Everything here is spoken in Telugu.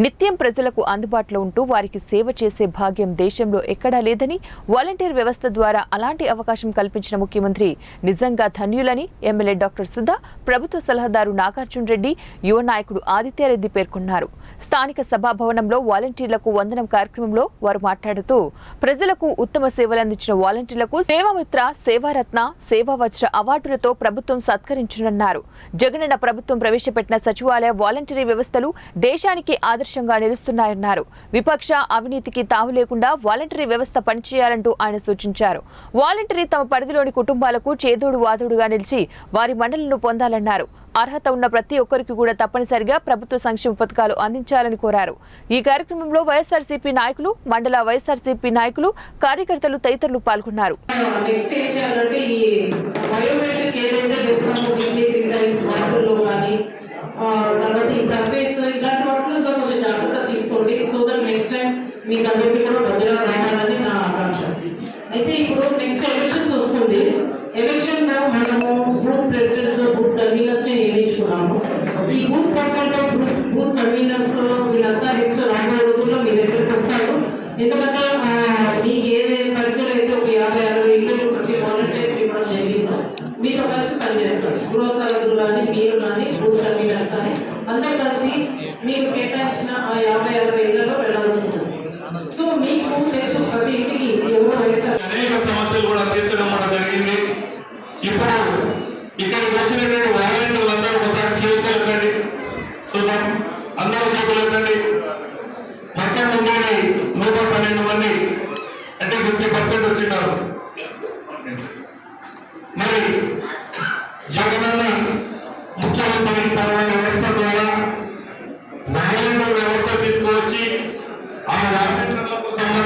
నిత్యం ప్రజలకు అందుబాటులో ఉంటూ వారికి సేవ చేసే భాగ్యం దేశంలో ఎక్కడా లేదని వాలంటీర్ వ్యవస్థ ద్వారా అలాంటి అవకాశం కల్పించిన ముఖ్యమంత్రి నిజంగా ధన్యులని ఎమ్మెల్యే డాక్టర్ సుధా, ప్రభుత్వ సలహాదారు నాగార్జున రెడ్డి, యువ నాయకుడు ఆదిత్యారెడ్డి పేర్కొన్నారు. స్థానిక సభాభవనంలో వాలంటీర్లకు వందనం కార్యక్రమంలో వారు మాట్లాడుతూ ప్రజలకు ఉత్తమ సేవలందించిన వాలంటీర్లకు సేవామిత్ర, సేవారత్న, సేవావజ్ర అవార్డులతో ప్రభుత్వం సత్కరించనున్నారు. జగనన్న ప్రభుత్వం ప్రవేశపెట్టిన సచివాలయ వాలంటీరీ వ్యవస్థలు దేశానికి ఆదర్శంగా నిలుస్తున్నాయన్నారు. విపక్ష అవినీతికి తావు లేకుండా వాలంటరీ వ్యవస్థ పనిచేయాలంటూ ఆయన సూచించారు. వాలంటరీ తమ పరిధిలోని కుటుంబాలకు చేదోడు వాదోడుగా నిలిచి వారి మండలను పొందాలన్నారు. అర్హత ఉన్న ప్రతి ఒక్కరికి కూడా తప్పనిసరిగా ప్రభుత్వ సంక్షేమ పథకాలు అందించాలని కోరారు. ఈ కార్యక్రమంలో వైఎస్ఆర్సీపీ నాయకులు, మండల వైఎస్ఆర్సీపీ నాయకులు, కార్యకర్తలు తదితరులు పాల్గొన్నారు. అయితే ఇప్పుడు నెక్స్ట్ ఎలక్షన్స్ వస్తుంది. ఎలక్షన్ లో మనము బూత్ ప్రెసిడెంట్స్, బూత్ కన్వీనర్స్ ని నియమించుకున్నాము. ఈ బూత్ ప్రెసిడెంట్, బూత్ కన్వీనర్స్ వీళ్ళంతా నెక్స్ట్ రాబోయే రోజుల్లో మీ దగ్గరికి వస్తారు. ఎందుకంటే మీకు ఏ పరిధిలో అయితే ఒక 50-60 ఇళ్ళు ప్రతి వాలంటీర్స్ ఇవ్వడం జరిగిందో మీతో కలిసి పనిచేస్తారు. గృహ సలహాలు కానీ, మీరు కానీ, బూత్ కన్వీనర్స్ కానీ అందరూ కలిసి మీరు కేటాయించిన ఆ 50